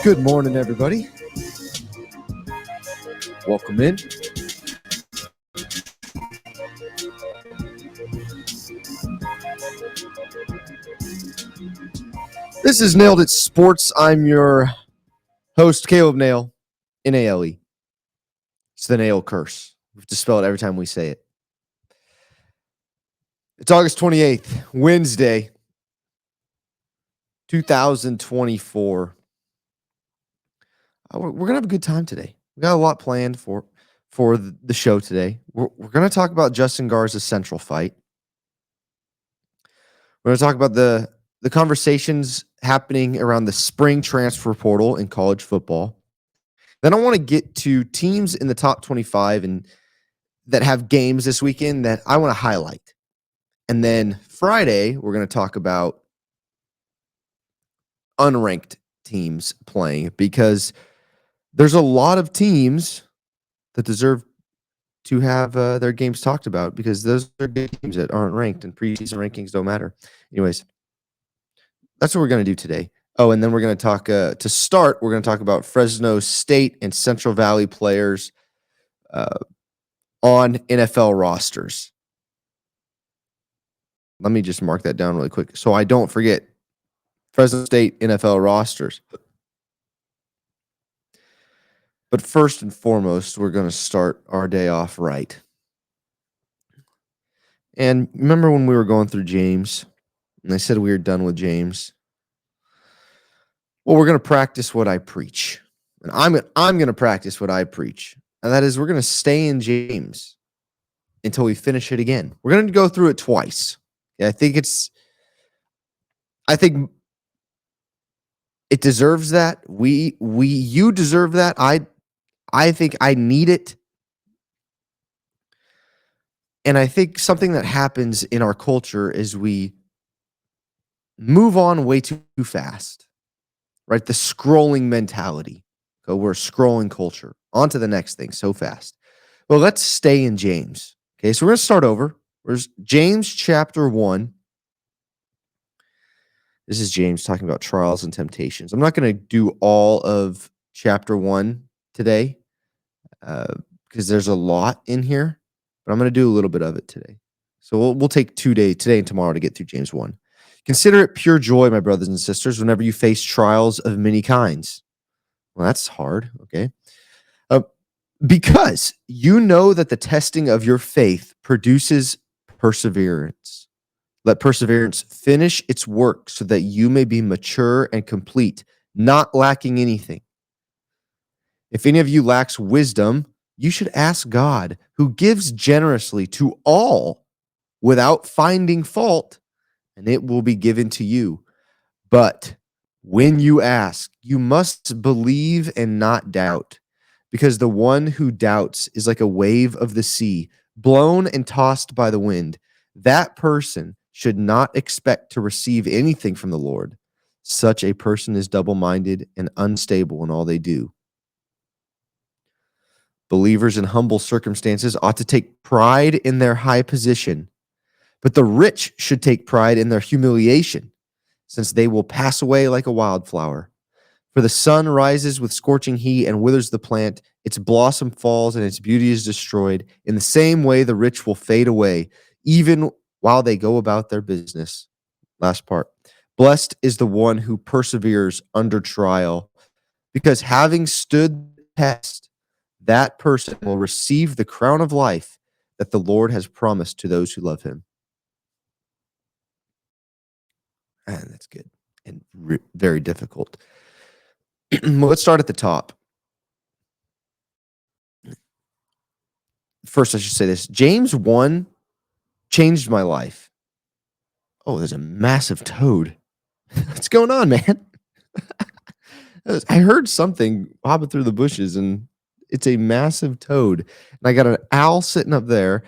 Good morning, everybody. Welcome in. This is Nailed It Sports. I'm your host, Caleb Nail, N-A-L-E. It's the Nail curse. We have to spell it every time we say it. It's August 28th, Wednesday, 2024. We're going to have a good time today. We got a lot planned for the show today. We're going to talk about Justin Garza's central fight. We're going to talk about the conversations happening around the spring transfer portal in college football. Then I want to get to teams in the top 25 and that have games this weekend that I want to highlight. And then Friday, we're going to talk about unranked teams playing because there's a lot of teams that deserve to have their games talked about because those are good teams that aren't ranked and preseason rankings don't matter. Anyways, that's what we're going to do today. Oh, and then we're going to talk, to start, we're going to talk about Fresno State and Central Valley players on NFL rosters. Let me just mark that down really quick so I don't forget. Fresno State NFL rosters. But first and foremost, we're going to start our day off right. And remember when we were going through James, and I said we were done with James? Well, we're going to practice what I preach. And I'm going to practice what I preach. And that is we're going to stay in James until we finish it again. We're going to go through it twice. Yeah, I think it deserves that. You deserve that. I think I need it. And I think something that happens in our culture is we move on way too fast, right? The scrolling mentality. So we're a scrolling culture. On to the next thing so fast. Well, let's stay in James. Okay, so we're going to start over. Where's James chapter 1? This is James talking about trials and temptations. I'm not going to do all of chapter 1 today because there's a lot in here, but I'm going to do a little bit of it today. So we'll take 2 days, today and tomorrow, to get through James 1. Consider it pure joy, my brothers and sisters, whenever you face trials of many kinds. Well, that's hard, okay? Because you know that the testing of your faith produces perseverance. Let perseverance finish its work so that you may be mature and complete, not lacking anything. If any of you lacks wisdom, you should ask God, who gives generously to all without finding fault, and it will be given to you. But when you ask, you must believe and not doubt, because the one who doubts is like a wave of the sea, blown and tossed by the wind. That person should not expect to receive anything from the Lord. Such a person is double-minded and unstable in all they do. Believers in humble circumstances ought to take pride in their high position, but the rich should take pride in their humiliation, since they will pass away like a wildflower. For the sun rises with scorching heat and withers the plant, its blossom falls and its beauty is destroyed. In the same way, the rich will fade away, even while they go about their business. Last part. Blessed is the one who perseveres under trial, because having stood the test, that person will receive the crown of life that the Lord has promised to those who love him. And that's good and very difficult. Well, let's start at the top. First, I should say this. James 1 changed my life. Oh, there's a massive toad. What's going on, man? I heard something hopping through the bushes, and it's a massive toad. And I got an owl sitting up there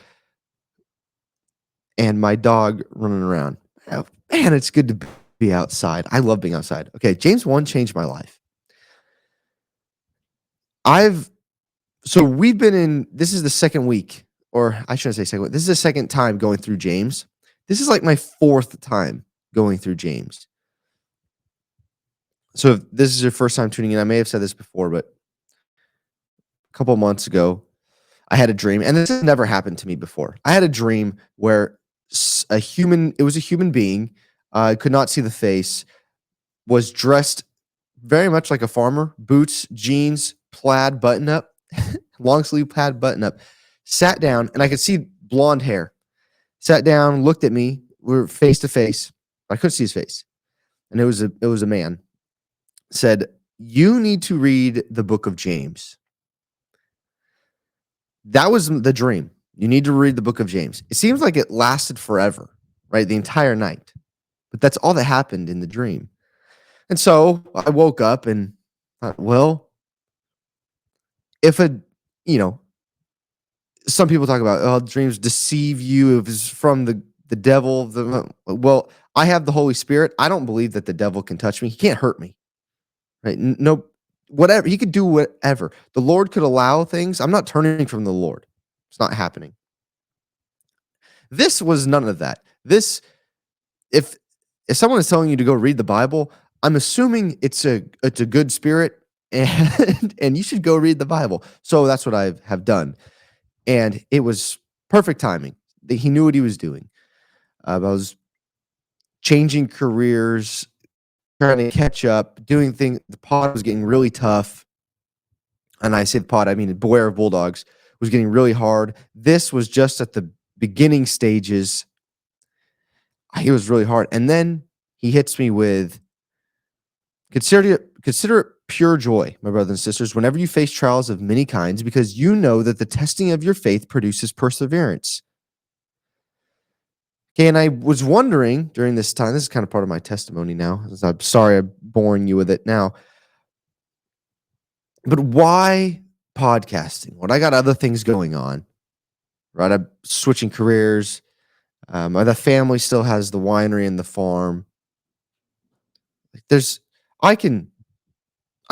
and my dog running around. Oh, man, it's good to be outside. I love being outside. Okay, James 1 changed my life. We've been in, this is the second week, or I shouldn't say second week. This is the second time going through James. This is like my fourth time going through James. So if this is your first time tuning in, I may have said this before, but a couple of months ago, I had a dream, and this has never happened to me before. I had a dream where it was a human being, I could not see the face, was dressed very much like a farmer, boots, jeans, plaid button up, long sleeve plaid button up, sat down, and I could see blonde hair, sat down, looked at me, we were face to face. I couldn't see his face. And it was a man, said, "You need to read the book of James." That was the dream. You need to read the book of James. It seems like it lasted forever, right? The entire night. But that's all that happened in the dream. And so I woke up and thought, well, if some people talk about, oh, dreams deceive you, if it's from the devil. Well, I have the Holy Spirit. I don't believe that the devil can touch me. He can't hurt me, right? No, whatever. He could do whatever. The Lord could allow things. I'm not turning from the Lord. It's not happening. This was none of that. If someone is telling you to go read the Bible, I'm assuming it's a good spirit, and you should go read the Bible. So that's what I have done, and it was perfect timing. He knew what he was doing. I was changing careers, trying to catch up, doing things. The pod was getting really tough, and I say the pod, I mean Beware of Bulldogs was getting really hard. This was just at the beginning stages. It was really hard. And then he hits me with, consider it pure joy, my brothers and sisters, whenever you face trials of many kinds, because you know that the testing of your faith produces perseverance. Okay, and I was wondering during this time, this is kind of part of my testimony now. I'm sorry I'm boring you with it now. But why podcasting? When I got other things going on, right? I'm switching careers. The family still has the winery and the farm. I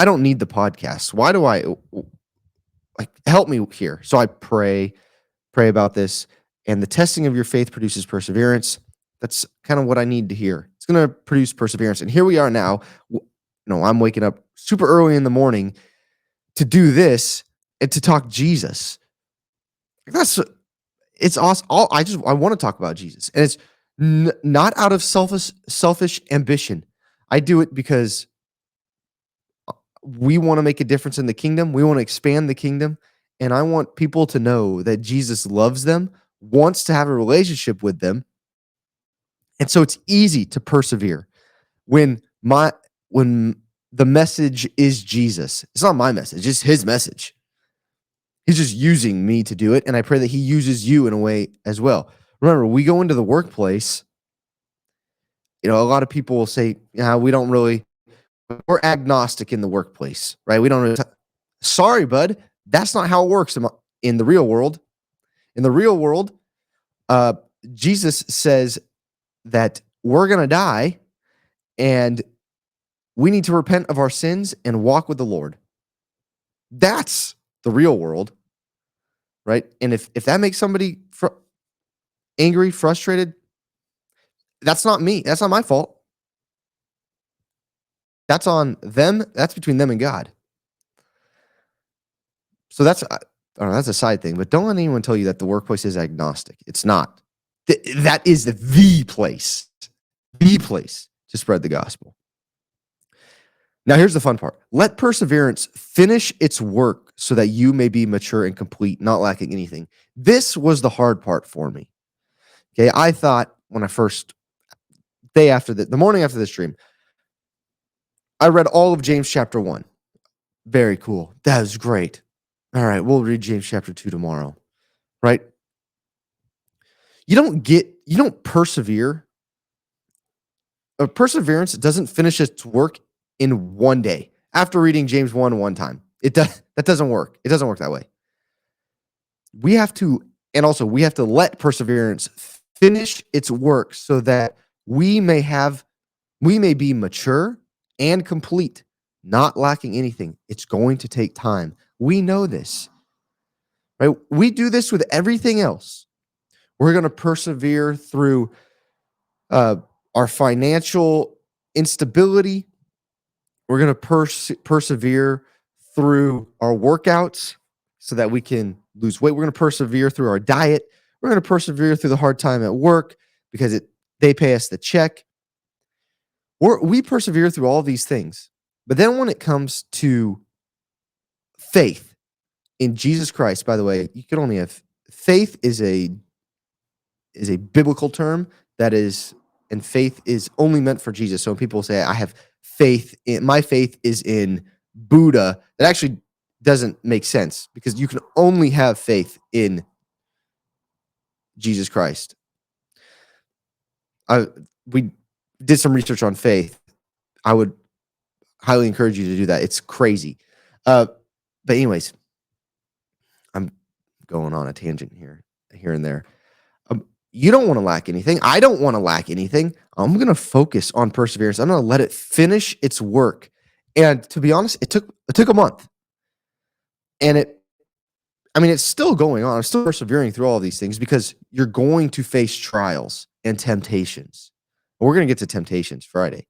don't need the podcast. Why do I help me here? So I pray about this, and the testing of your faith produces perseverance. That's kind of what I need to hear. It's going to produce perseverance. And here we are now. I'm waking up super early in the morning to do this and to talk Jesus. It's awesome. I want to talk about Jesus, and it's not out of selfish ambition. I do it because we want to make a difference in the kingdom. We want to expand the kingdom, and I want people to know that Jesus loves them, wants to have a relationship with them, and so it's easy to persevere when the message is Jesus. It's not my message; it's his message. He's just using me to do it, and I pray that he uses you in a way as well. Remember, we go into the workplace. A lot of people will say, we're agnostic in the workplace, right? We don't really sorry, bud. That's not how it works in the real world. In the real world, Jesus says that we're going to die, and we need to repent of our sins and walk with the Lord. That's the real world. Right? And if that makes somebody angry, frustrated, that's not me. That's not my fault. That's on them. That's between them and God. So that's a side thing. But don't let anyone tell you that the workplace is agnostic. It's not. That is the place to spread the gospel. Now, here's the fun part. Let perseverance finish its work so that you may be mature and complete, not lacking anything. This was the hard part for me. Okay, I thought when the morning after this dream, I read all of James chapter 1. Very cool. That was great. All right, we'll read James chapter 2 tomorrow. Right? You don't persevere. Perseverance doesn't finish its work in one day after reading James 1 one time. That doesn't work. It doesn't work that way. We have to let perseverance finish its work so that we may have we may be mature and complete, not lacking anything. It's going to take time. We know this, right? We do this with everything else. We're going to persevere through our financial instability. We're going to persevere through our workouts so that we can lose weight. We're going to persevere through our diet. We're going to persevere through the hard time at work because they pay us the check. We persevere through all these things. But then when it comes to faith in Jesus Christ, by the way, you can only have faith is a biblical term that is, and faith is only meant for Jesus. So when people say, I have faith in, my faith is in Buddha, that actually doesn't make sense because you can only have faith in Jesus Christ. We did some research on faith. I would highly encourage you to do that. It's crazy. But anyways, I'm going on a tangent here and there. You don't want to lack anything. I don't want to lack anything. I'm going to focus on perseverance. I'm going to let it finish its work. And to be honest, it took a month. And it's still going on. I'm still persevering through all of these things because you're going to face trials and temptations. We're going to get to temptations Friday.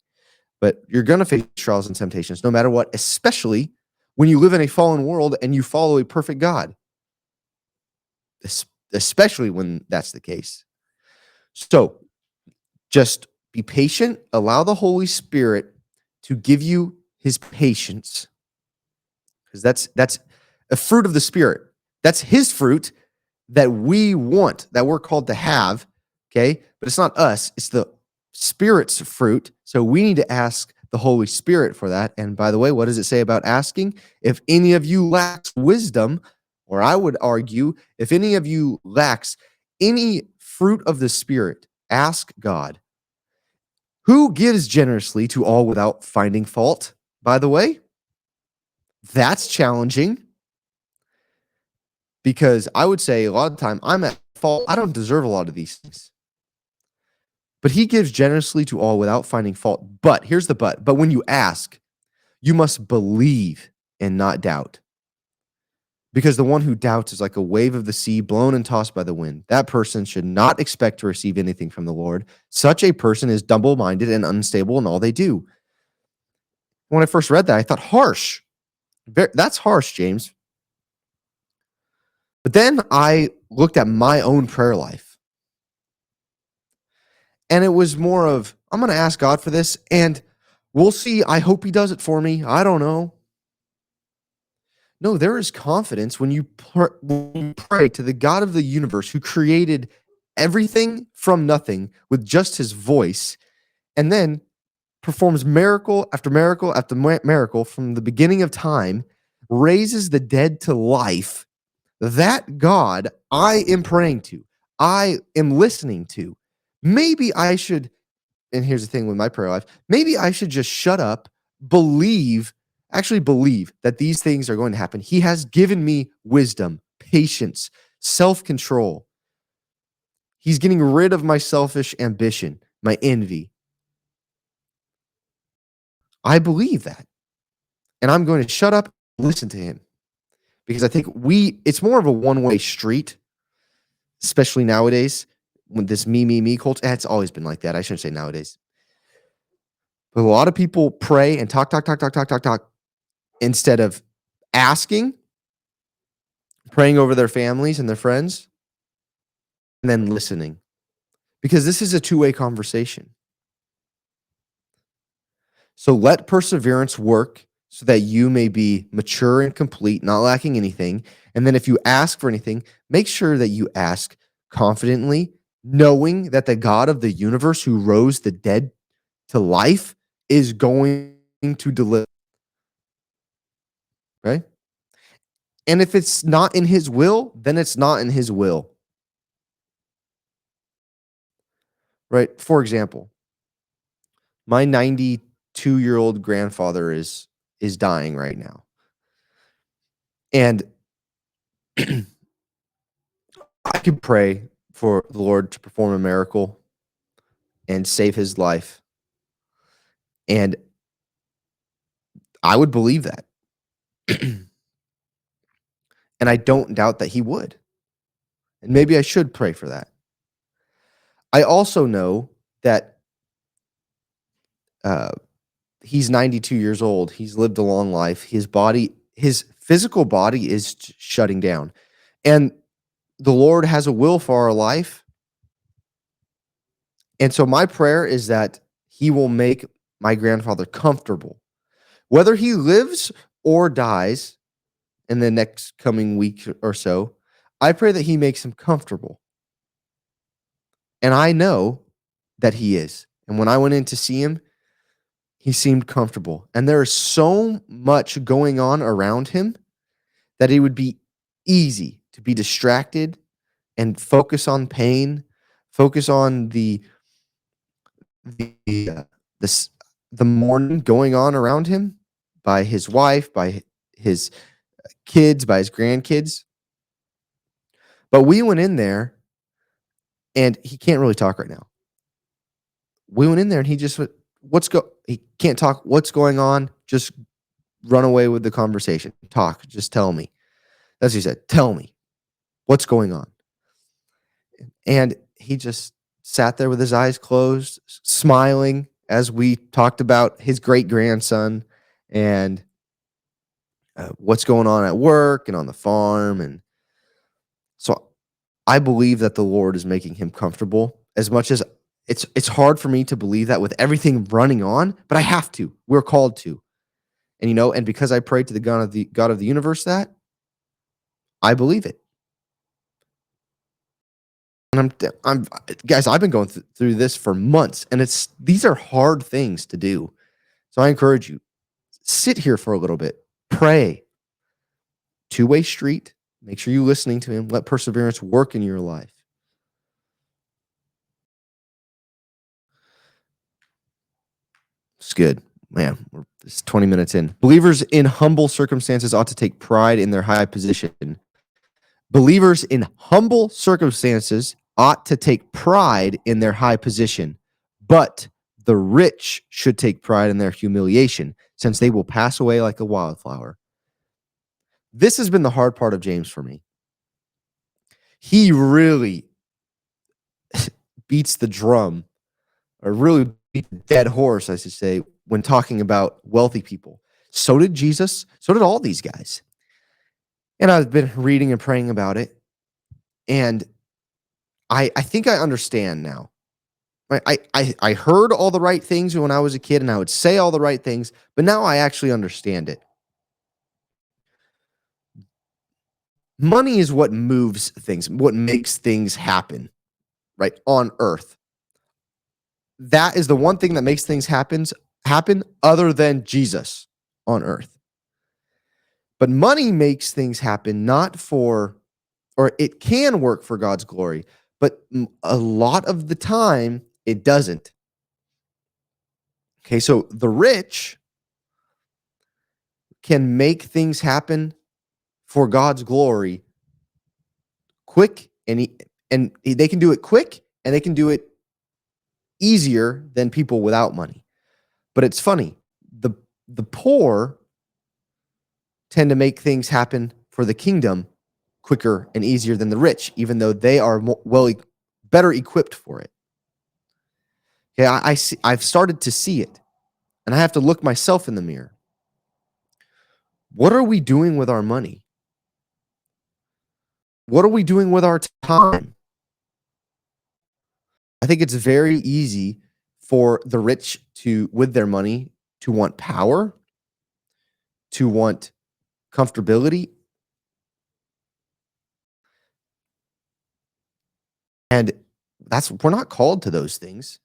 But you're going to face trials and temptations no matter what, especially when you live in a fallen world and you follow a perfect God. Especially when that's the case. So just be patient. Allow the Holy Spirit to give you his patience. Because that's a fruit of the Spirit. That's his fruit that we want, that we're called to have. Okay. But it's not us. It's the Spirit's fruit. So we need to ask the Holy Spirit for that. And by the way, what does it say about asking? If any of you lacks wisdom, or I would argue, if any of you lacks any fruit of the Spirit, ask God, who gives generously to all without finding fault. By the way, that's challenging because I would say a lot of the time I'm at fault. I don't deserve a lot of these things. But he gives generously to all without finding fault. But here's the but. But when you ask, you must believe and not doubt. Because the one who doubts is like a wave of the sea blown and tossed by the wind. That person should not expect to receive anything from the Lord. Such a person is double-minded and unstable in all they do. When I first read that, I thought, harsh. That's harsh, James. But then I looked at my own prayer life. And it was more of, I'm going to ask God for this, and we'll see. I hope he does it for me. I don't know. No, there is confidence when you pray to the God of the universe who created everything from nothing with just his voice and then performs miracle after miracle after miracle from the beginning of time, raises the dead to life. That God I am praying to, I am listening to. Maybe I should, and here's the thing with my prayer life, maybe I should just shut up, actually believe that these things are going to happen. He has given me wisdom, patience, self-control. He's getting rid of my selfish ambition, my envy. I believe that. And I'm going to shut up and listen to him. Because I think it's more of a one-way street, especially nowadays, with this me culture. It's always been like that. I shouldn't say nowadays. But a lot of people pray and talk, instead of asking, praying over their families and their friends, and then listening. Because this is a two-way conversation. So let perseverance work so that you may be mature and complete, not lacking anything. And then if you ask for anything, make sure that you ask confidently, knowing that the God of the universe who rose the dead to life is going to deliver. Right? And if it's not in his will, then it's not in his will. Right? For example, my 92-year-old grandfather is dying right now. And I could pray for the Lord to perform a miracle and save his life. And I would believe that. And I don't doubt that he would. And maybe I should pray for that. I also know that uh, he's 92 years old. He's lived a long life. His physical body is shutting down. And the Lord has a will for our life. And so my prayer is that he will make my grandfather comfortable. Whether he lives or dies in the next coming week or so, I pray that he makes him comfortable. And I know that he is. And when I went in to see him, he seemed comfortable. And there is so much going on around him that it would be easy to be distracted and focus on pain, focus on the uh, this the mourning going on around him by his wife, by his kids, by his grandkids. But we went in there, and he can't really talk right now. We went in there, and he just went, he can't talk. What's going on? Just run away with the conversation. Talk. Just tell me. That's what he said. Tell me what's going on. And he just sat there with his eyes closed, smiling as we talked about his great grandson and what's going on at work and on the farm. And so I believe that the Lord is making him comfortable, as much as it's hard for me to believe that with everything running on, but I have to. We're called to. And because I prayed to the God of the universe that, I believe it. And I'm guys, I've been going through this for months, and these are hard things to do. So I encourage you, sit here for a little bit, pray. Two-way street. Make sure you're listening to him. Let perseverance work in your life. It's good. Man, we're just 20 minutes in. Believers in humble circumstances ought to take pride in their high position. Believers in humble circumstances ought to take pride in their high position, but the rich should take pride in their humiliation, since they will pass away like a wildflower. This has been the hard part of James for me. He really beats the drum, or really beat the dead horse, I should say, when talking about wealthy people. So did Jesus. So did all these guys. And I've been reading and praying about it. And I think I understand now. I heard all the right things when I was a kid, and I would say all the right things, but now I actually understand it. Money is what moves things, what makes things happen, right, on earth. That is the one thing that makes things happen other than Jesus on earth. But money makes things happen or it can work for God's glory, but a lot of the time it doesn't. Okay, so the rich can make things happen for God's glory quick, and they can do it quick, and they can do it easier than people without money. But it's funny, the poor tend to make things happen for the kingdom quicker and easier than the rich, even though they are better equipped for it. Okay, I've started to see it, and I have to look myself in the mirror. What are we doing with our money? What are we doing with our time? I think it's very easy for the rich with their money, to want power, to want comfortability. And we're not called to those things.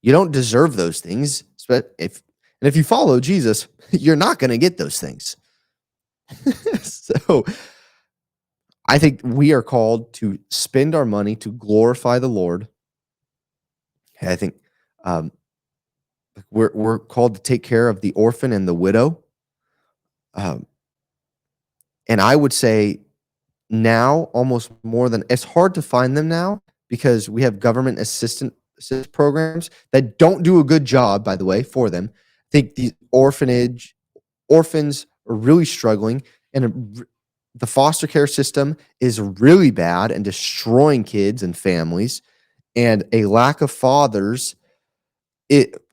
You don't deserve those things. But if you follow Jesus, you're not going to get those things. So I think we are called to spend our money to glorify the Lord. I think we're called to take care of the orphan and the widow. And I would say now, almost more than, it's hard to find them now because we have government assistance programs that don't do a good job, by the way, for them. I think the orphans are really struggling, and the foster care system is really bad and destroying kids and families, and a lack of fathers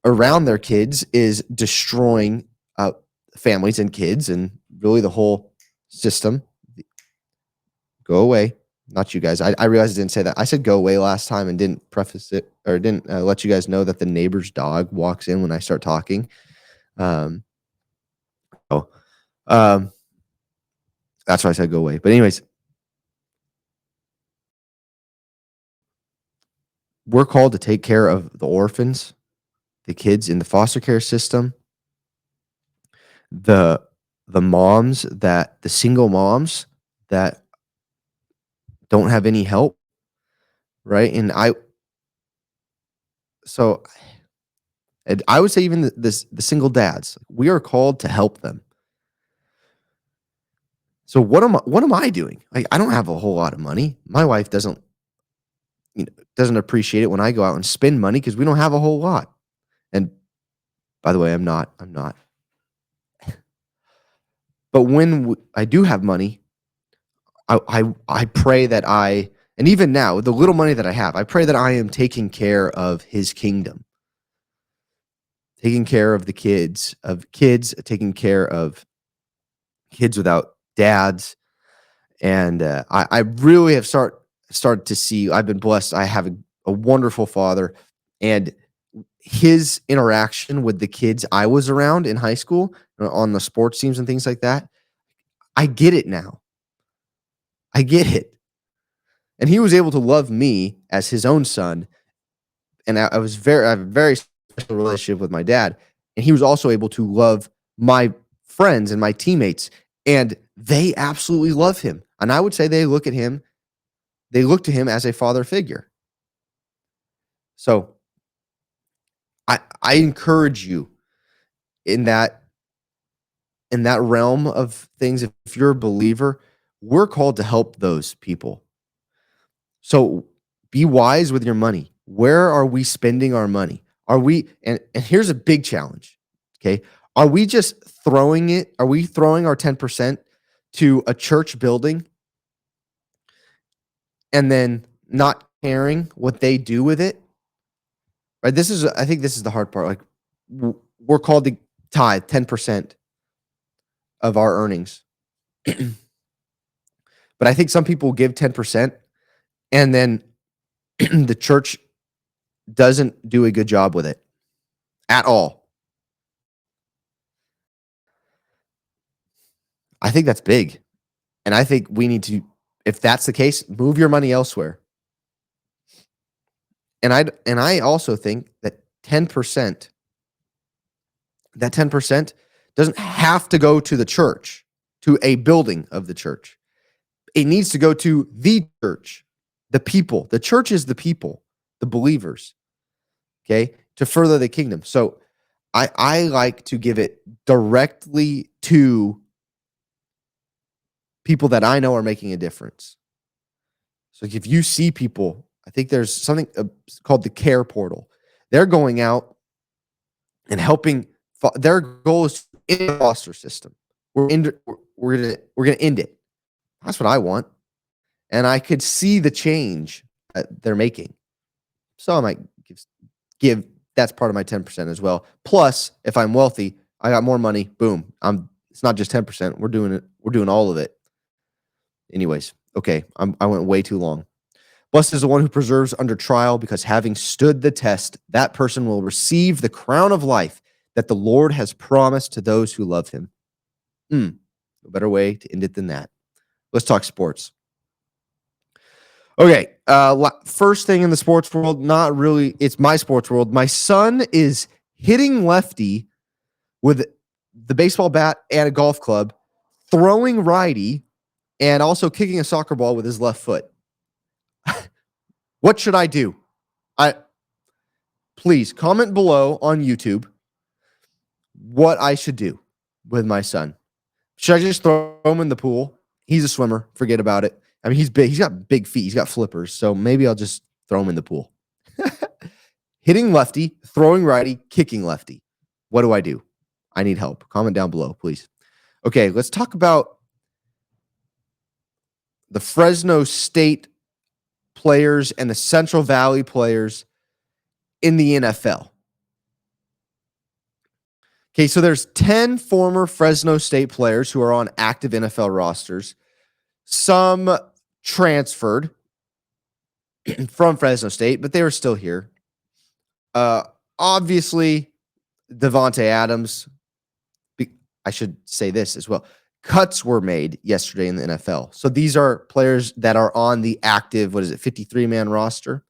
around their kids is destroying families and kids and really the whole system. Go away. Not you guys. I realized I didn't say that. I said go away last time and didn't preface it or didn't let you guys know that the neighbor's dog walks in when I start talking. Um, oh, um, that's why I said go away. But anyways, we're called to take care of the orphans, the kids in the foster care system, the the single moms that don't have any help, right? So I would say even the single dads, we are called to help them. So what am I doing? Like, I don't have a whole lot of money. My wife doesn't appreciate it when I go out and spend money because we don't have a whole lot. And by the way, I'm not. But when I do have money, I pray that and even now, the little money that I have, I pray that I am taking care of his kingdom, taking care of the kids, taking care of kids without dads. And I really have started to see, I've been blessed. I have a wonderful father, and his interaction with the kids I was around in high school on the sports teams and things like that, I get it now. I get it. And he was able to love me as his own son. And I have a very special relationship with my dad. And he was also able to love my friends and my teammates. And they absolutely love him. And I would say they look to him as a father figure. So I encourage you in that realm of things. If you're a believer, we're called to help those people. So be wise with your money. Where are we spending our money? Are we, and here's a big challenge, okay? Are we just throwing it? Are we throwing our 10% to a church building and then not caring what they do with it? Right? I think this is the hard part. Like, we're called to tithe 10% of our earnings. But I think some people give 10% and then the church doesn't do a good job with it at all. I think that's big. And I think we need to, if that's the case, move your money elsewhere. And I also think that 10%, doesn't have to go to the church, to a building of the church. It needs to go to the church, the people. The church is the people, the believers, okay, to further the kingdom. So I like to give it directly to people that I know are making a difference. So if you see people, I think there's something called the care portal. They're going out and helping. Their goal is to end the foster system. We're gonna end it. That's what I want, and I could see the change that they're making. So I might give. That's part of my 10% as well. Plus, if I'm wealthy, I got more money. Boom. It's not just 10%. We're doing it. We're doing all of it. Anyways, okay. I went way too long. Blessed is the one who preserves under trial, because having stood the test, that person will receive the crown of life that the Lord has promised to those who love him. No better way to end it than that. Let's talk sports. Okay. First thing in the sports world, not really, it's my sports world. My son is hitting lefty with the baseball bat and a golf club, throwing righty, and also kicking a soccer ball with his left foot. What should I do? Please comment below on YouTube what I should do with my son. Should I just throw him in the pool? He's a swimmer. Forget about it. I mean, he's big. He's got big feet. He's got flippers. So maybe I'll just throw him in the pool. hitting lefty, throwing righty, kicking lefty. What do I do? I need help. Comment down below, please. Okay, let's talk about the Fresno State players and the Central Valley players in the NFL. Okay, so there's 10 former Fresno State players who are on active NFL rosters. Some transferred from Fresno State, but they were still here. Obviously, Davante Adams. I should say this as well. Cuts were made yesterday in the NFL. So these are players that are on the active, 53-man roster.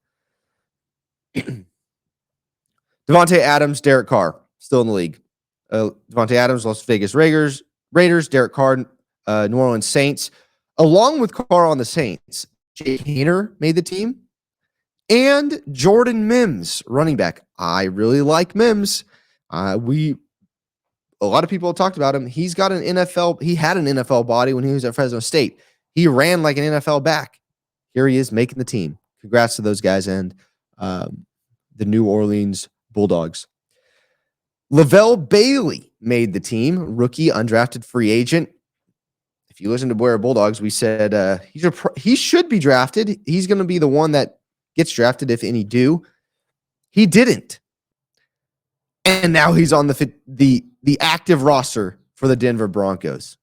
Davante Adams, Derek Carr, still in the league. Davante Adams, Las Vegas Raiders, Derek Carr, New Orleans Saints. Along with Carr on the Saints, Jake Hayner made the team. And Jordan Mims, running back. I really like Mims. A lot of people have talked about him. He had an NFL body when he was at Fresno State. He ran like an NFL back. Here he is making the team. Congrats to those guys and the New Orleans Bulldogs. Lavelle Bailey made the team, rookie, undrafted free agent. If you listen to Boyer Bulldogs, we said he should be drafted. He's going to be the one that gets drafted if any do. He didn't. And now he's on the active roster for the Denver Broncos.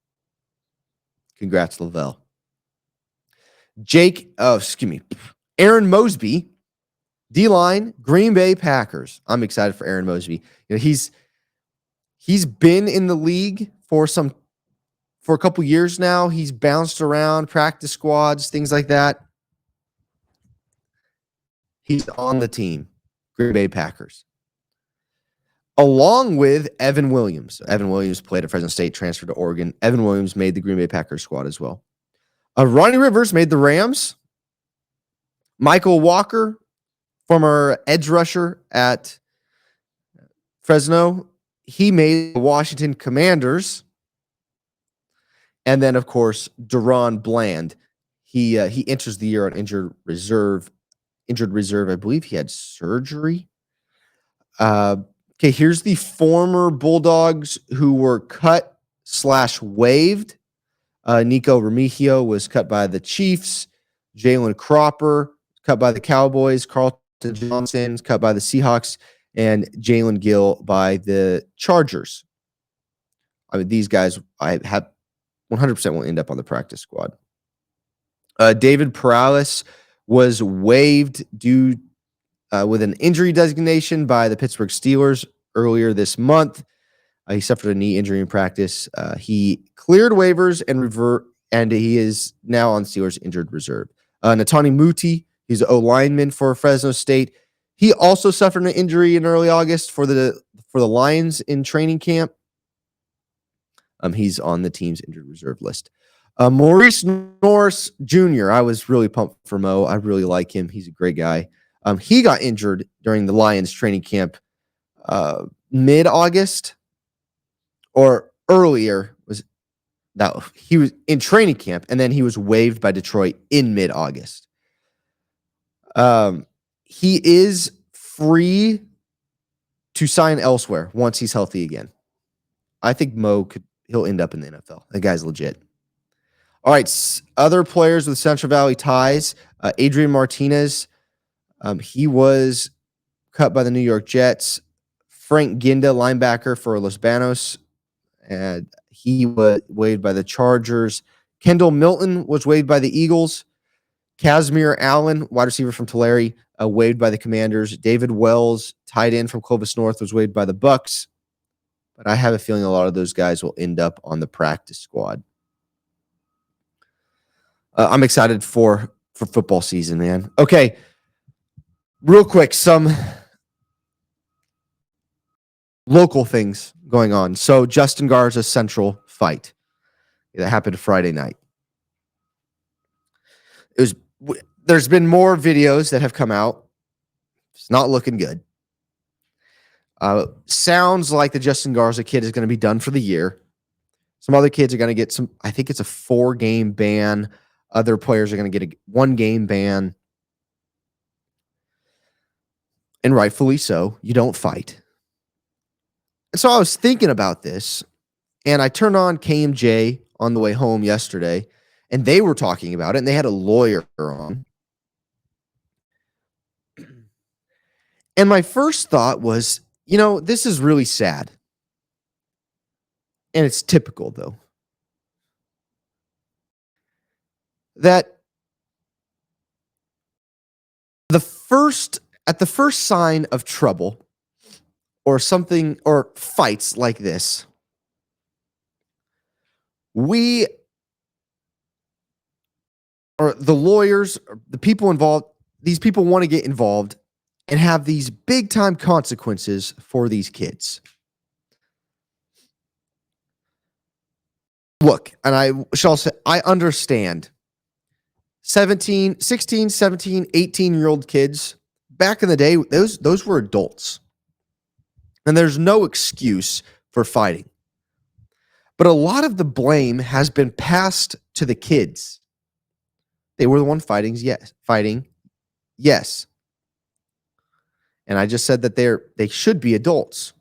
Congrats, Lavelle. Aaron Mosby, D-line, Green Bay Packers. I'm excited for Aaron Mosby. You know, he's been in the league for a couple years now. He's bounced around, practice squads, things like that. He's on the team, Green Bay Packers. Along with Evan Williams. Evan Williams played at Fresno State, transferred to Oregon. Evan Williams made the Green Bay Packers squad as well. Ronnie Rivers made the Rams. Michael Walker, former edge rusher at Fresno, he made the Washington Commanders. And then, of course, Deron Bland. He enters the year on injured reserve. I believe he had surgery. Okay, here's the former Bulldogs who were cut/waived. Nico Remigio was cut by the Chiefs. Jalen Cropper cut by the Cowboys. Carlton Johnson cut by the Seahawks. And Jalen Gill by the Chargers. I mean, these guys I have 100% will end up on the practice squad. David Perales was waived due with an injury designation by the Pittsburgh Steelers earlier this month. He suffered a knee injury in practice. He cleared waivers and he is now on Steelers injured reserve. Natani Muti, he's an O-lineman for Fresno State. He also suffered an injury in early August for the Lions in training camp. He's on the team's injured reserve list. Maurice Norris Jr. I was really pumped for Mo. I really like him. He's a great guy. He got injured during the Lions training camp mid-August or earlier. He was in training camp, and then he was waived by Detroit in mid-August. He is free to sign elsewhere once he's healthy again. I think he'll end up in the NFL. The guy's legit. All right, other players with Central Valley ties. Adrian Martinez, he was cut by the New York Jets. Frank Ginda, linebacker for Los Banos, and he was waived by the Chargers. Kendall Milton was waived by the Eagles. Casimir Allen, wide receiver from Tulare, waived by the Commanders. David Wells, tight end from Clovis North, was waived by the Bucks. But I have a feeling a lot of those guys will end up on the practice squad. I'm excited for football season, man. Okay, real quick, some local things going on. So Justin Garza Central fight that happened Friday night. There's been more videos that have come out. It's not looking good. Sounds like the Justin Garza kid is going to be done for the year. Some other kids are going to get I think it's a 4-game ban. Other players are going to get a 1-game ban. and rightfully so, you don't fight. And so I was thinking about this, and I turned on KMJ on the way home yesterday, and they were talking about it, and they had a lawyer on. And my first thought was, this is really sad. And it's typical, though, that at the first sign of trouble or something or fights like this, we or the lawyers, or the people involved, these people want to get involved and have these big time consequences for these kids. Look, and I shall say, I understand 16, 17, 18-year-old kids, back in the day, those were adults. And there's no excuse for fighting. But a lot of the blame has been passed to the kids. They were the one fighting, yes. And I just said that they should be adults.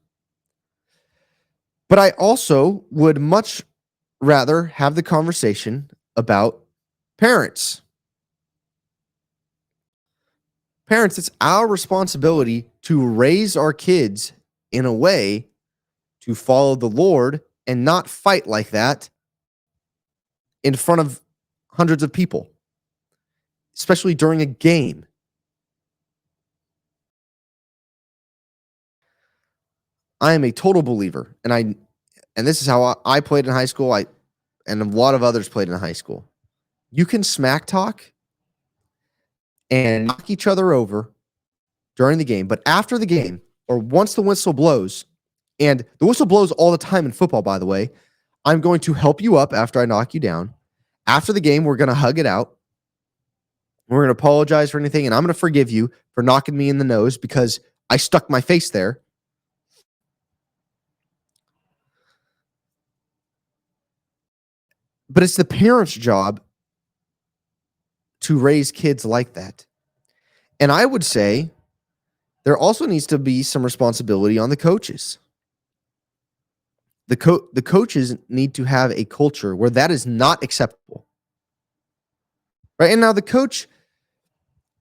But I also would much rather have the conversation about parents. Parents, it's our responsibility to raise our kids in a way to follow the Lord and not fight like that in front of hundreds of people, especially during a game. I am a total believer, and this is how I played in high school. And a lot of others played in high school. You can smack talk and knock each other over during the game, but after the game, or once the whistle blows, and the whistle blows all the time in football, by the way, I'm going to help you up after I knock you down. After the game, we're going to hug it out. We're going to apologize for anything, and I'm going to forgive you for knocking me in the nose because I stuck my face there. But it's the parents' job to raise kids like that. And I would say there also needs to be some responsibility on the coaches. The coaches need to have a culture where that is not acceptable. Right? And now the coach,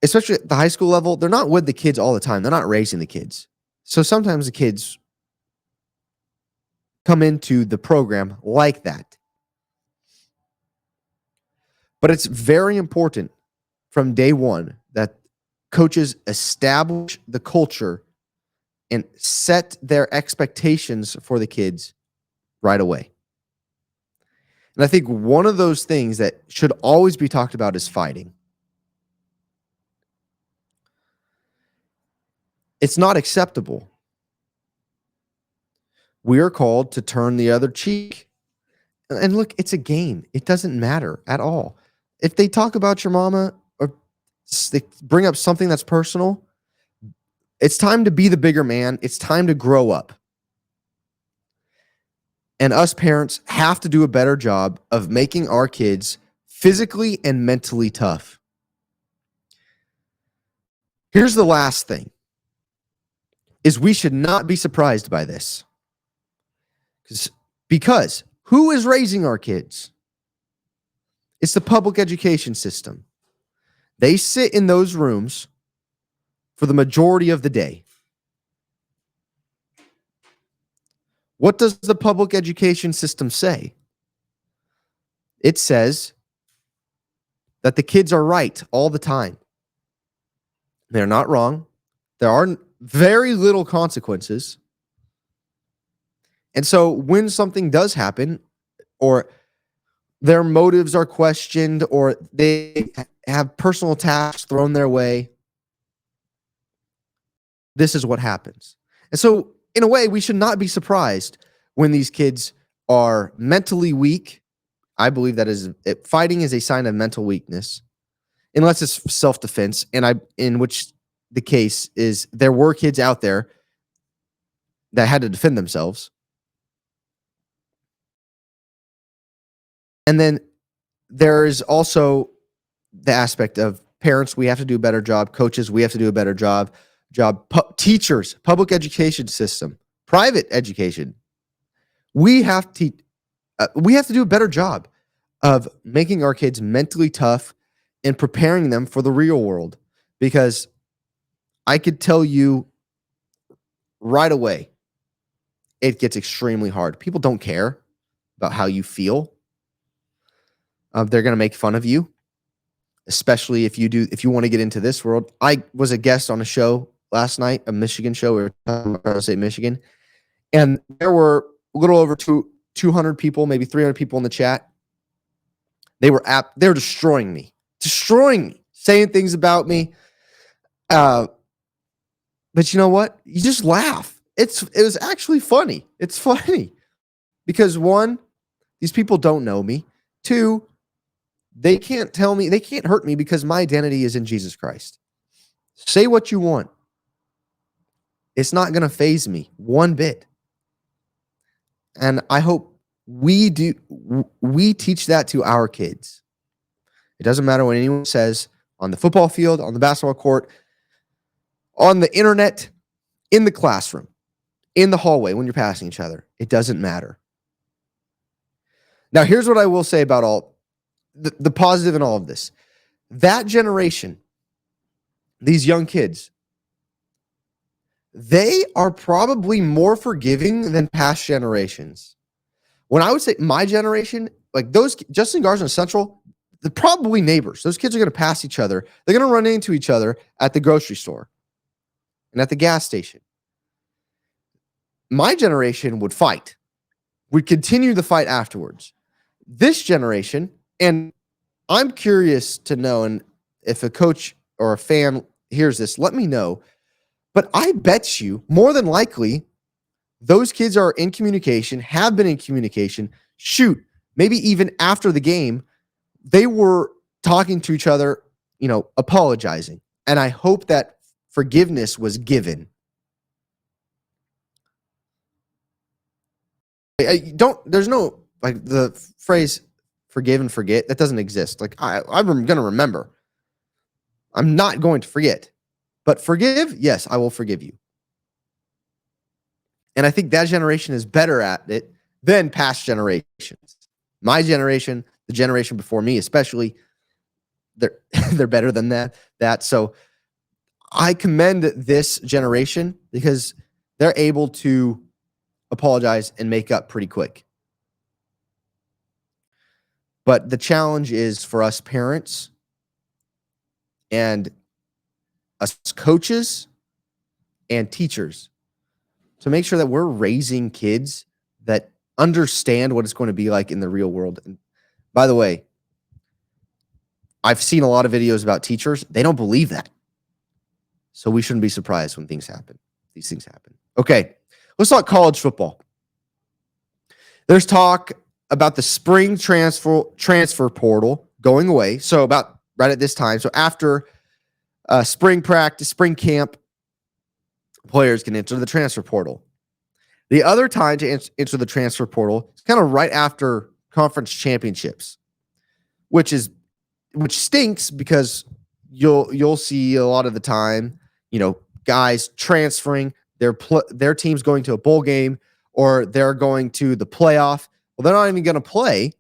especially at the high school level, they're not with the kids all the time. They're not raising the kids. So sometimes the kids come into the program like that. But it's very important from day one that coaches establish the culture and set their expectations for the kids right away. And I think one of those things that should always be talked about is fighting. It's not acceptable. We are called to turn the other cheek. And look, it's a game. It doesn't matter at all. If they talk about your mama or they bring up something that's personal, it's time to be the bigger man. It's time to grow up. And us parents have to do a better job of making our kids physically and mentally tough. Here's the last thing, is we should not be surprised by this. Because who is raising our kids? It's the public education system. They sit in those rooms for the majority of the day. What does the public education system say? It says that the kids are right all the time. They're not wrong. There are very little consequences. And so when something does happen, or their motives are questioned, or they have personal attacks thrown their way, this is what happens. And so, in a way, we should not be surprised when these kids are mentally weak. I believe fighting is a sign of mental weakness, unless it's self-defense. In which the case is there were kids out there that had to defend themselves. And then there is also the aspect of parents. We have to do a better job. Coaches, we have to do a better job job. Teachers, public education system, private education. We have to do a better job of making our kids mentally tough and preparing them for the real world. Because I could tell you right away, it gets extremely hard. People don't care about how you feel. They're going to make fun of you, especially if you want to get into this world. I was a guest on a show last night, a Michigan show. We were talking about Fresno State, Michigan, and there were a little over 200 people, maybe 300 people in the chat. They were destroying me, saying things about me. But you know what? You just laugh. It was actually funny. It's funny because one, these people don't know me. Two, they can't hurt me because my identity is in Jesus Christ. Say what you want. It's not going to faze me one bit. And I hope we teach that to our kids. It doesn't matter what anyone says on the football field, on the basketball court, on the internet, in the classroom, in the hallway when you're passing each other. It doesn't matter. Now, here's what I will say about all the positive in all of this. That generation, these young kids, they are probably more forgiving than past generations. When I would say my generation, like those Justin Garza and Central, they're probably neighbors. Those kids are going to pass each other. They're going to run into each other at the grocery store and at the gas station. My generation would fight. We'd continue the fight afterwards. This generation, and I'm curious to know, and if a coach or a fan hears this, let me know. But I bet you, more than likely, those kids are in communication, have been in communication. Shoot, maybe even after the game, they were talking to each other, apologizing. And I hope that forgiveness was given. There's no, like, the phrase forgive and forget, that doesn't exist. Like, I'm going to remember. I'm not going to forget. But forgive, yes, I will forgive you. And I think that generation is better at it than past generations. My generation, the generation before me especially, they're better than that. So I commend this generation because they're able to apologize and make up pretty quick. But the challenge is for us parents and us coaches and teachers to make sure that we're raising kids that understand what it's going to be like in the real world. And by the way, I've seen a lot of videos about teachers. They don't believe that. So we shouldn't be surprised when these things happen. Okay, let's talk college football. There's talk about the spring transfer portal going away. So about right at this time. So after spring practice, spring camp, players can enter the transfer portal. The other time to enter the transfer portal is kind of right after conference championships, which stinks because you'll see a lot of the time, guys transferring, their team's going to a bowl game or they're going to the playoff. Well, they're not even going to play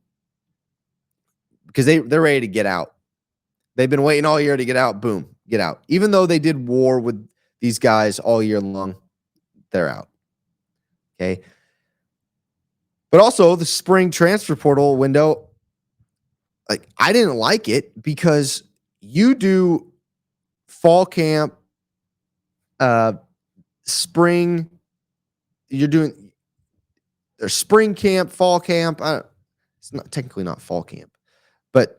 because they're ready to get out. They've been waiting all year to get out. Boom, get out. Even though they did war with these guys all year long, they're out. Okay. But also the spring transfer portal window, like, I didn't like it because you do fall camp, spring, there's spring camp, fall camp. It's not technically not fall camp, but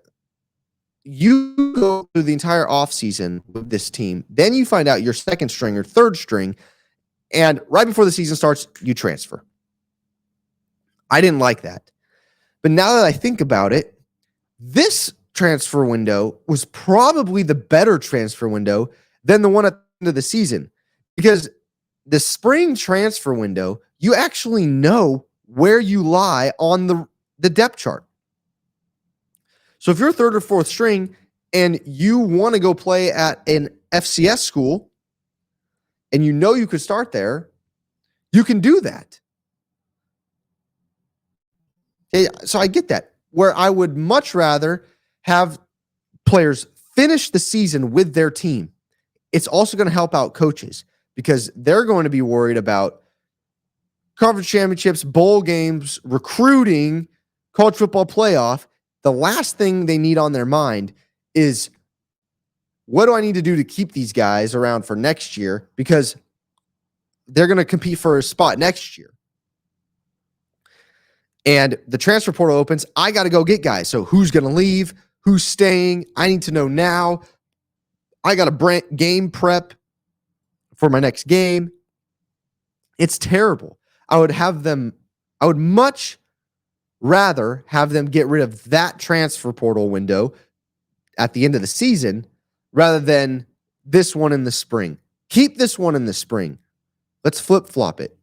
you go through the entire offseason with this team. Then you find out your second string or third string, and right before the season starts, you transfer. I didn't like that. But now that I think about it, this transfer window was probably the better transfer window than the one at the end of the season. Because the spring transfer window, you actually know where you lie on the depth chart. So if you're third or fourth string and you want to go play at an FCS school, and you could start there, you can do that. Okay, so I get that. Where I would much rather have players finish the season with their team. It's also going to help out coaches because they're going to be worried about conference championships, bowl games, recruiting, college football playoff. The last thing they need on their mind is, what do I need to do to keep these guys around for next year? Because they're going to compete for a spot next year. And the transfer portal opens. I got to go get guys. So who's going to leave? Who's staying? I need to know now. I got to game prep for my next game. It's terrible. I would much rather have them get rid of that transfer portal window at the end of the season rather than this one in the spring. Keep this one in the spring. Let's flip-flop it.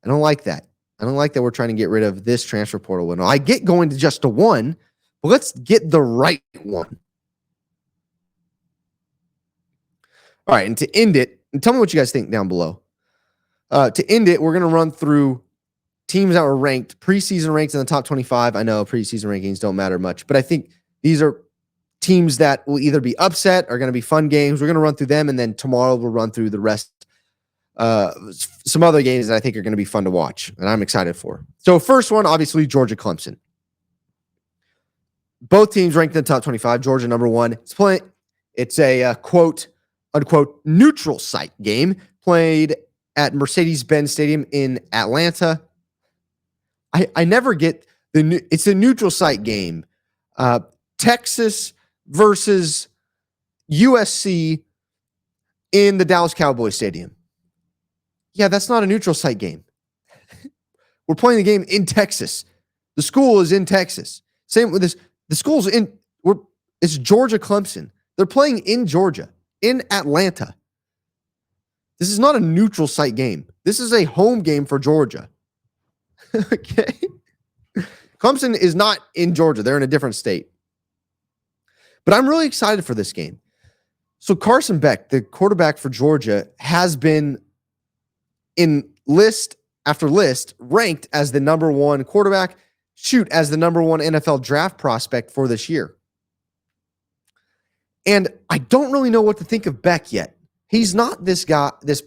I don't like that. I don't like that we're trying to get rid of this transfer portal window. I get going to just a one, but let's get the right one. All right, and to end it, and tell me what you guys think down below. To end it, we're going to run through teams that were ranked, preseason ranked in the top 25. I know preseason rankings don't matter much, but I think these are teams that will either be upset or going to be fun games. We're going to run through them, and then tomorrow we'll run through the rest. Some other games that I think are going to be fun to watch and I'm excited for. So first one, obviously Georgia Clemson. Both teams ranked in the top 25. Georgia number one. It's a quote unquote neutral site game played at Mercedes-Benz Stadium in Atlanta. I never get it's a neutral site game. Texas versus USC in the Dallas Cowboys Stadium. Yeah, that's not a neutral site game. We're playing the game in Texas. The school is in Texas. Same with this. The school's it's Georgia Clemson. They're playing in Georgia, in Atlanta. This is not a neutral site game. This is a home game for Georgia. Okay. Clemson is not in Georgia. They're in a different state. But I'm really excited for this game. So Carson Beck, the quarterback for Georgia, has been in list after list ranked as the number one quarterback, as the number one NFL draft prospect for this year. And I don't really know what to think of Beck yet. He's not this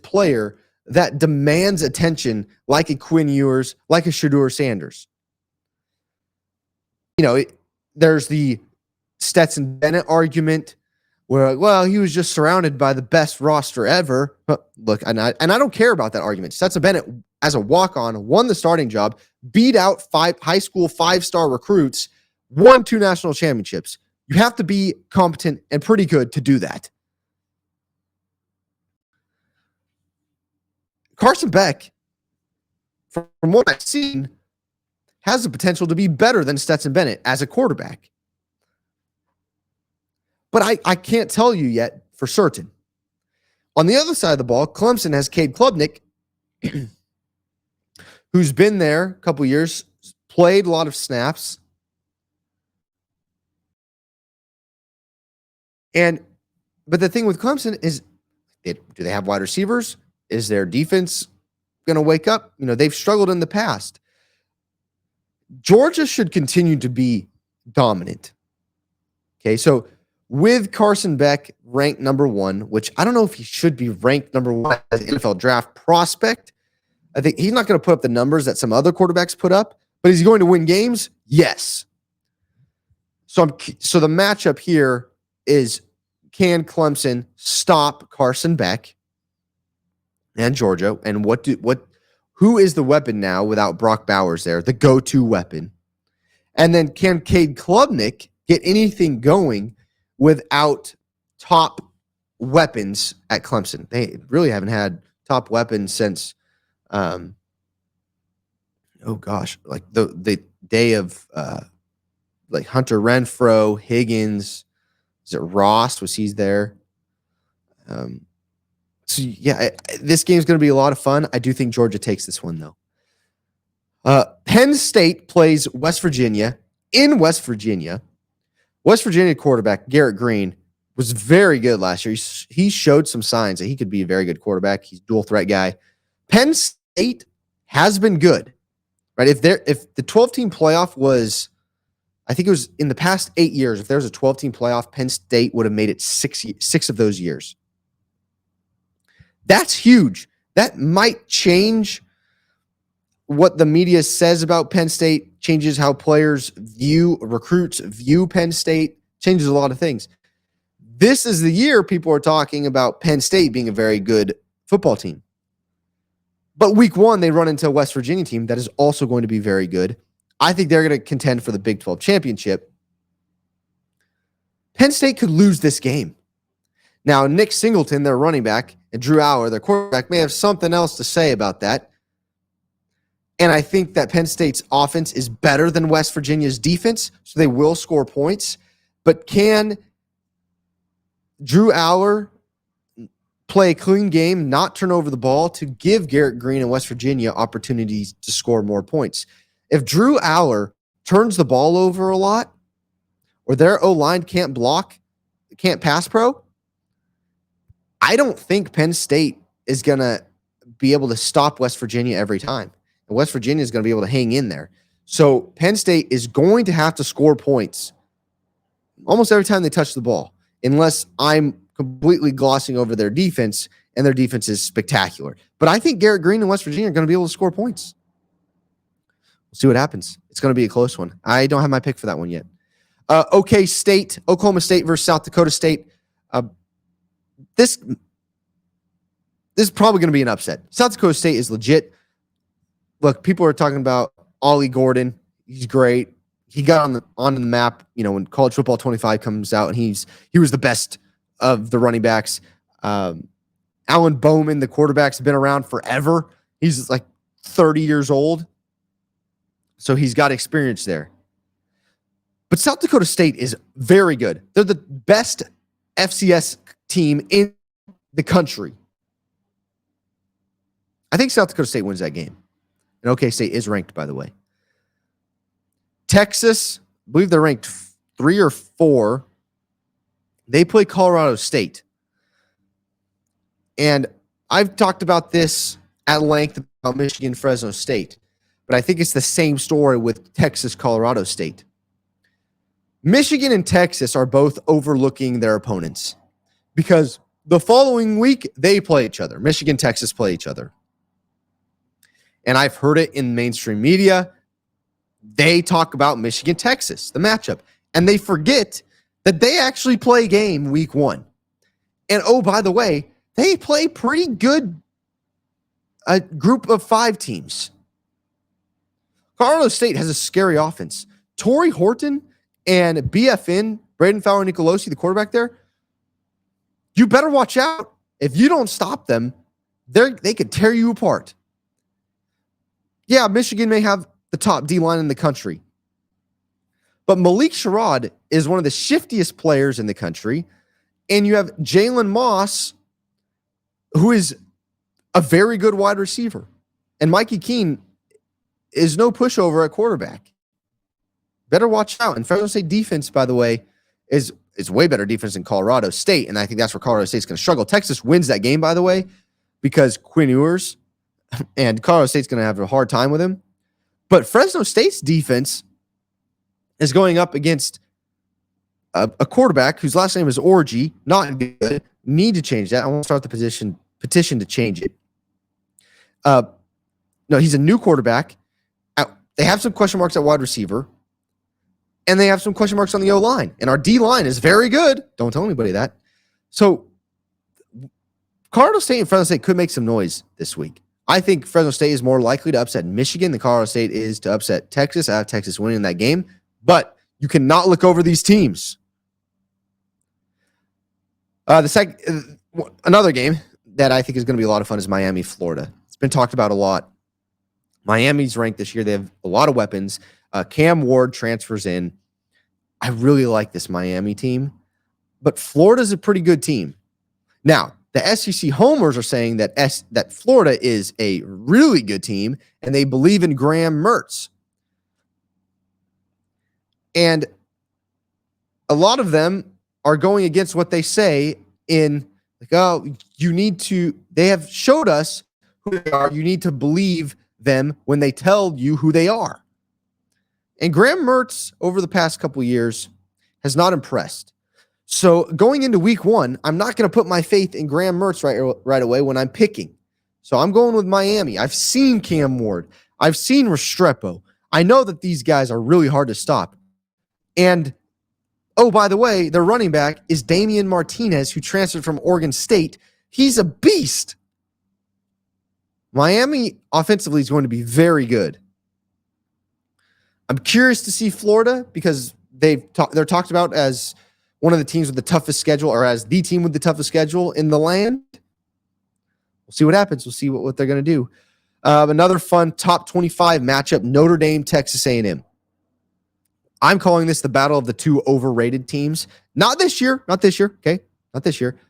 player that demands attention like a Quinn Ewers, like a Shedeur Sanders. There's the Stetson Bennett argument where, well, he was just surrounded by the best roster ever. But look, and I don't care about that argument. Stetson Bennett, as a walk-on, won the starting job, beat out high school five-star recruits, won 2 national championships. You have to be competent and pretty good to do that. Carson Beck, from what I've seen, has the potential to be better than Stetson Bennett as a quarterback. But I can't tell you yet for certain. On the other side of the ball, Clemson has Cade Klubnik, who's been there a couple years, played a lot of snaps. But the thing with Clemson is, do they have wide receivers? Is their defense going to wake up? They've struggled in the past. Georgia should continue to be dominant. Okay, so with Carson Beck ranked number one, which I don't know if he should be ranked number one as an NFL draft prospect. I think he's not going to put up the numbers that some other quarterbacks put up, but is he going to win games? Yes. So the matchup here is, can Clemson stop Carson Beck and Georgia? And who is the weapon now without Brock Bowers there, the go-to weapon? And then can Cade Klubnik get anything going without top weapons at Clemson? They really haven't had top weapons since, like the day of like Hunter Renfrow, Higgins. Is it Ross? Was he there? So yeah, this game's going to be a lot of fun. I do think Georgia takes this one though. Penn State plays West Virginia in West Virginia. West Virginia quarterback Garrett Green was very good last year. He showed some signs that he could be a very good quarterback. He's a dual threat guy. Penn State has been good, right? If the 12-team playoff was, I think it was in the past 8 years, if there was a 12-team playoff, Penn State would have made it six of those years. That's huge. That might change what the media says about Penn State, changes how recruits view Penn State, changes a lot of things. This is the year people are talking about Penn State being a very good football team. But week 1, they run into a West Virginia team that is also going to be very good. I think they're going to contend for the Big 12 championship. Penn State could lose this game. Now, Nick Singleton, their running back, and Drew Allar, their quarterback, may have something else to say about that. And I think that Penn State's offense is better than West Virginia's defense, so they will score points. But can Drew Allar play a clean game, not turn over the ball, to give Garrett Green and West Virginia opportunities to score more points? If Drew Allar turns the ball over a lot, or their O-line can't block, can't pass pro, I don't think Penn State is going to be able to stop West Virginia every time. And West Virginia is going to be able to hang in there. So Penn State is going to have to score points almost every time they touch the ball, unless I'm completely glossing over their defense, and their defense is spectacular. But I think Garrett Green and West Virginia are going to be able to score points. We'll see what happens. It's going to be a close one. I don't have my pick for that one yet. Oklahoma State versus South Dakota State. This is probably going to be an upset. South Dakota State is legit. Look, people are talking about Ollie Gordon. He's great. He got on the map, when College Football 25 comes out, and he was the best of the running backs. Alan Bowman, the quarterback's been around forever. He's like 30 years old. So he's got experience there. But South Dakota State is very good. They're the best FCS team in the country. I think South Dakota State wins that game. And OK State is ranked, by the way. Texas, I believe they're ranked 3 or 4. They play Colorado State. And I've talked about this at length about Michigan, Fresno State. But I think it's the same story with Texas, Colorado State. Michigan and Texas are both overlooking their opponents because the following week they play each other. Michigan, Texas play each other. And I've heard it in mainstream media. They talk about Michigan, Texas, the matchup. And they forget that they actually play game week 1. And oh, by the way, they play pretty good a group of 5 teams. Colorado State has a scary offense. Torrey Horton and BFN, Braden Fowler Nicolosi, the quarterback there, you better watch out. If you don't stop them, they could tear you apart. Yeah, Michigan may have the top D-line in the country, but Malik Sherrod is one of the shiftiest players in the country, and you have Jalen Moss, who is a very good wide receiver, and Mikey Keene is no pushover at quarterback. Better watch out. And Fresno State defense, by the way, is way better defense than Colorado State, and I think that's where Colorado State's going to struggle. Texas wins that game, by the way, because Quinn Ewers and Colorado State's going to have a hard time with him. But Fresno State's defense is going up against a quarterback whose last name is Orgy. Not good. Need to change that. I want to start the petition to change it. No, he's a new quarterback. They have some question marks at wide receiver, and they have some question marks on the O-line. And our D-line is very good. Don't tell anybody that. So Colorado State and Fresno State could make some noise this week. I think Fresno State is more likely to upset Michigan than Colorado State is to upset Texas. I have Texas winning that game. But you cannot look over these teams. Another game that I think is going to be a lot of fun is Miami, Florida. It's been talked about a lot. Miami's ranked this year. They have a lot of weapons. Cam Ward transfers in. I really like this Miami team, but Florida's a pretty good team. Now, the SEC homers are saying that Florida is a really good team, and they believe in Graham Mertz. And a lot of them are going against what they say in like, oh, they have showed us who they are. You need to believe them when they tell you who they are. And Graham Mertz over the past couple years has not impressed. So going into week 1, I'm not going to put my faith in Graham Mertz right away when I'm picking. So I'm going with Miami. I've seen Cam Ward. I've seen Restrepo. I know that these guys are really hard to stop. And, oh, by the way, their running back is Damian Martinez, who transferred from Oregon State. He's a beast. Miami offensively is going to be very good. I'm curious to see Florida because they're talked about as one of the teams with the toughest schedule, or as the team with the toughest schedule in the land. We'll see what happens. We'll see what they're going to do. Another fun top 25 matchup, Notre Dame, Texas A&M. I'm calling this the battle of the two overrated teams. Not this year, okay? Not this year.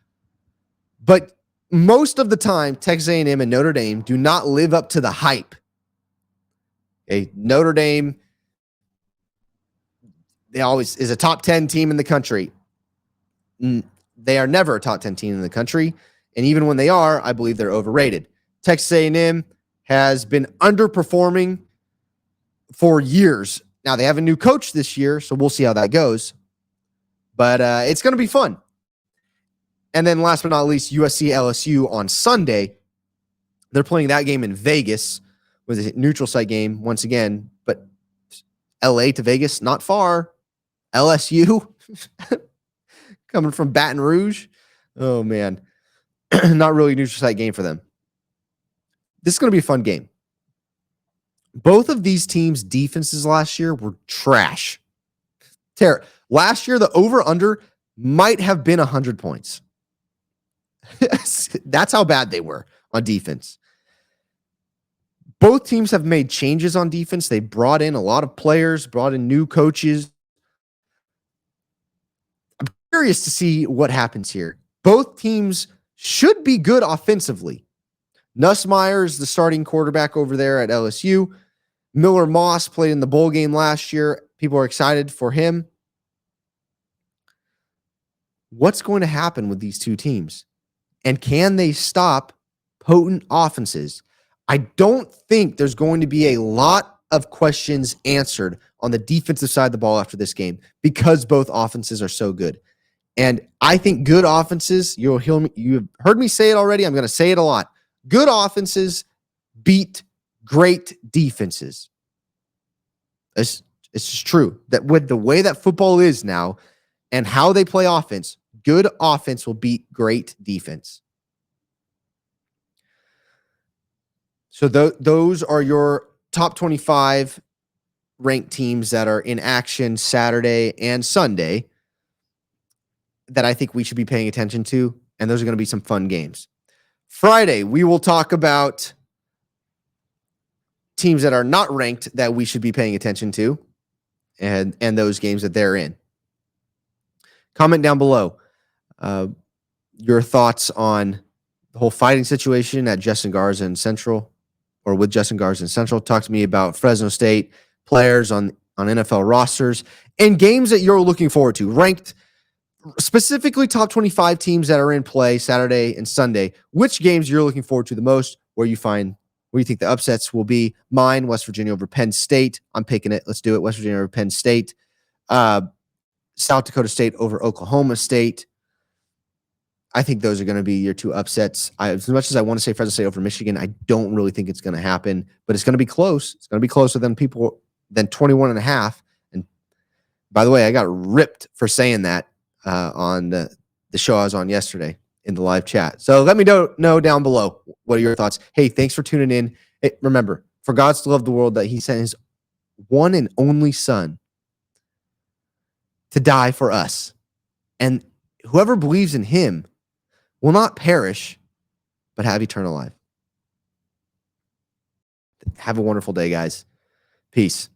But most of the time, Texas A&M and Notre Dame do not live up to the hype. Okay? Notre Dame, they always is a top 10 team in the country. They are never a top 10 team in the country. And even when they are, I believe they're overrated. Texas A&M has been underperforming for years. Now, they have a new coach this year, so we'll see how that goes. But it's going to be fun. And then last but not least, USC LSU on Sunday. They're playing that game in Vegas with a neutral site game once again. But LA to Vegas, not far. LSU coming from Baton Rouge. Oh, man. Not really a neutral site game for them. This is going to be a fun game. Both of these teams' defenses last year were trash. Last year, the over-under might have been 100 points. That's how bad they were on defense. Both teams have made changes on defense. They brought in a lot of players, brought in new coaches. I'm curious to see what happens here. Both teams should be good offensively. Nussmeier is the starting quarterback over there at LSU. Miller Moss played in the bowl game last year. People are excited for him. What's going to happen with these two teams? And can they stop potent offenses? I don't think there's going to be a lot of questions answered on the defensive side of the ball after this game because both offenses are so good. And I think good offenses, you've heard me say it already. I'm going to say it a lot. Good offenses beat great defenses. It's just true that with the way that football is now and how they play offense, good offense will beat great defense. So those are your top 25 ranked teams that are in action Saturday and Sunday that I think we should be paying attention to, and those are going to be some fun games. Friday, we will talk about teams that are not ranked that we should be paying attention to and those games that they're in. Comment down below your thoughts on the whole fighting situation at Justin Garza and Central, or with Justin Garza and Central. Talk to me about Fresno State players on NFL rosters and games that you're looking forward to, ranked specifically top 25 teams that are in play Saturday and Sunday. Which games you're looking forward to the most, where you think the upsets will be. Mine, West Virginia over Penn State. I'm picking it. Let's do it. West Virginia over Penn State. South Dakota State over Oklahoma State. I think those are going to be your two upsets. As much as I want to say Fresno State over Michigan, I don't really think it's going to happen, but it's going to be close. It's going to be closer than 21.5. And by the way, I got ripped for saying that on the show I was on yesterday in the live chat. So let me know down below. What are your thoughts? Hey, thanks for tuning in. Hey, remember, for God so loved the world that he sent his one and only son to die for us. And whoever believes in him will not perish, but have eternal life. Have a wonderful day, guys. Peace.